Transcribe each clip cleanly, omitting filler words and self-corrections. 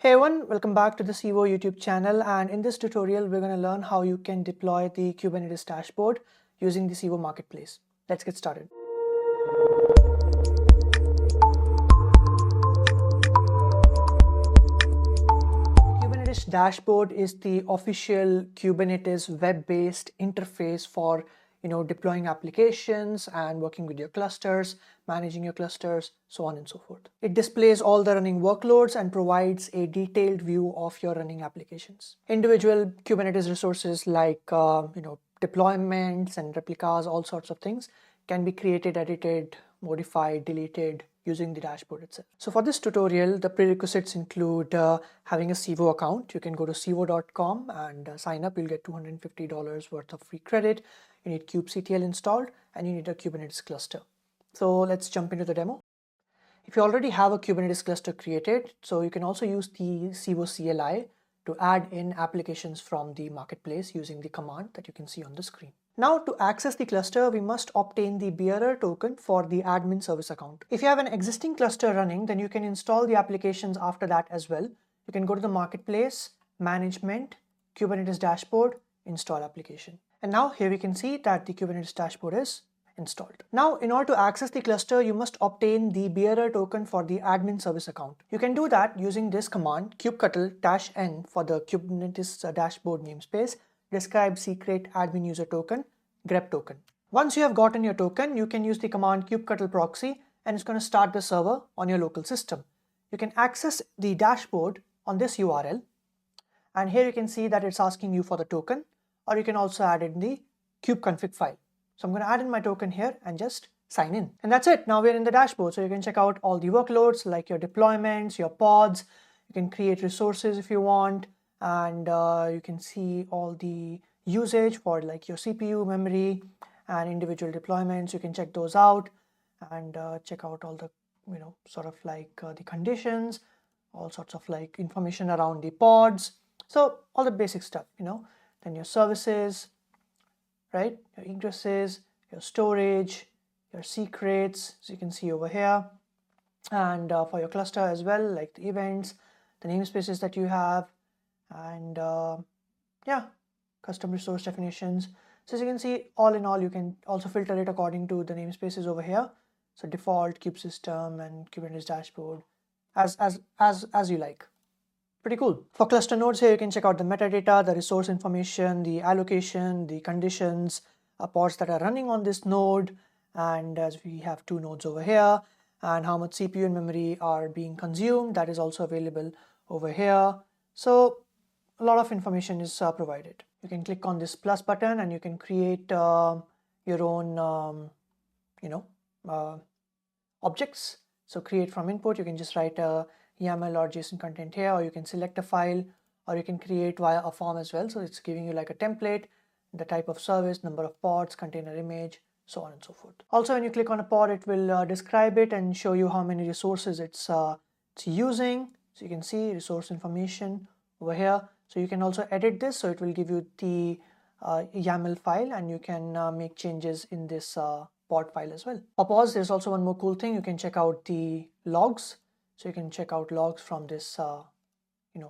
Hey everyone, welcome back to the Civo YouTube channel, and in this tutorial we're going to learn how you can deploy the Kubernetes dashboard using the Civo Marketplace. Let's get started. Kubernetes dashboard is the official Kubernetes web-based interface for deploying applications and working with your clusters, managing your clusters, so on and so forth. It displays all the running workloads and provides a detailed view of your running applications. Individual Kubernetes resources like deployments and replicas, all sorts of things can be created, edited, modified, deleted using the dashboard itself. So for this tutorial, the prerequisites include having a Civo account. You can go to civo.com and sign up. You'll get $250 worth of free credit. You need kubectl installed and you need a Kubernetes cluster. So let's jump into the demo. If you already have a Kubernetes cluster created, so you can also use the Civo CLI to add in applications from the marketplace using the command that you can see on the screen. Now, to access the cluster, we must obtain the bearer token for the admin service account. If you have an existing cluster running, then you can install the applications after that as well. You can go to the marketplace, management, Kubernetes dashboard, install application. And now here we can see that the Kubernetes dashboard is installed. Now, in order to access the cluster, you must obtain the bearer token for the admin service account. You can do that using this command kubectl-n for the Kubernetes dashboard namespace, describe secret admin user token, grep token. Once you have gotten your token, you can use the command kubectl proxy and it's going to start the server on your local system. You can access the dashboard on this URL, and here you can see that it's asking you for the token, or you can also add in the kubeconfig file. So I'm going to add in my token here and just sign in. And that's it. Now we're in the dashboard. So you can check out all the workloads like your deployments, your pods. You can create resources if you want. And you can see all the usage for like your CPU, memory, and individual deployments. You can check those out and check out all the, the conditions, all sorts of like information around the pods. So all the basic stuff, then your services, right? Your egresses, your storage, your secrets, so you can see over here, and for your cluster as well, like the events, the namespaces that you have, and custom resource definitions. So as you can see, all in all, you can also filter it according to the namespaces over here. So default, kube system, and Kubernetes dashboard, as you like. Pretty cool. For cluster nodes here, you can check out the metadata, the resource information, the allocation, the conditions, pods that are running on this node, and as we have two nodes over here, and how much CPU and memory are being consumed, that is also available over here. So a lot of information is provided. You can click on this plus button and you can create your own, objects. So create from input, you can just write a YAML or JSON content here, or you can select a file, or you can create via a form as well. So it's giving you like a template, the type of service, number of pods, container image, so on and so forth. Also, when you click on a pod, it will describe it and show you how many resources it's using. So you can see resource information over here. So you can also edit this. So it will give you the YAML file, and you can make changes in this pod file as well. For pods, there's also one more cool thing. You can check out the logs. So you can check out logs from this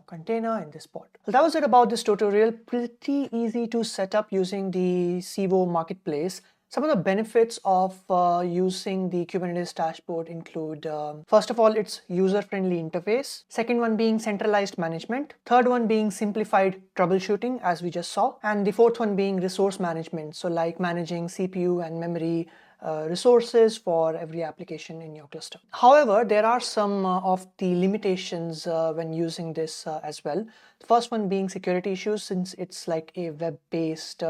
container in this pod. Well, that was it about this tutorial. Pretty easy to set up using the Civo Marketplace. Some of the benefits of using the Kubernetes dashboard include, first of all, its user-friendly interface. Second one being centralized management. Third one being simplified troubleshooting, as we just saw. And the fourth one being resource management. So like managing CPU and memory resources for every application in your cluster. However, there are some of the limitations when using this as well. The first one being security issues, since it's like a web-based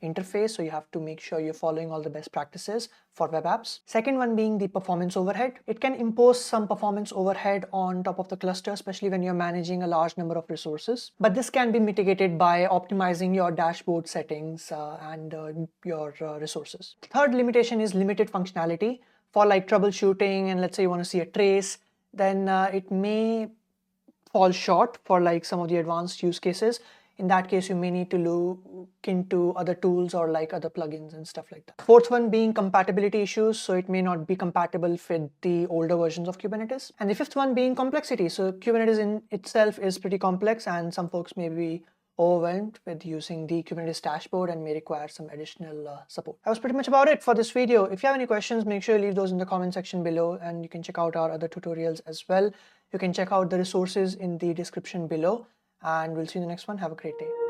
interface, so you have to make sure you're following all the best practices for web apps. Second one being the performance overhead. It can impose some performance overhead on top of the cluster, especially when you're managing a large number of resources. But this can be mitigated by optimizing your dashboard settings and your resources. Third limitation is limited functionality. For like troubleshooting, and let's say you want to see a trace, then it may fall short for like some of the advanced use cases. In that case, you may need to look into other tools or like other plugins and stuff like that. Fourth one being compatibility issues. So it may not be compatible with the older versions of Kubernetes. And the fifth one being complexity. So Kubernetes in itself is pretty complex, and some folks may be overwhelmed with using the Kubernetes dashboard and may require some additional support. That was pretty much about it for this video. If you have any questions, make sure you leave those in the comment section below, and you can check out our other tutorials as well. You can check out the resources in the description below, and we'll see you in the next one. Have a great day.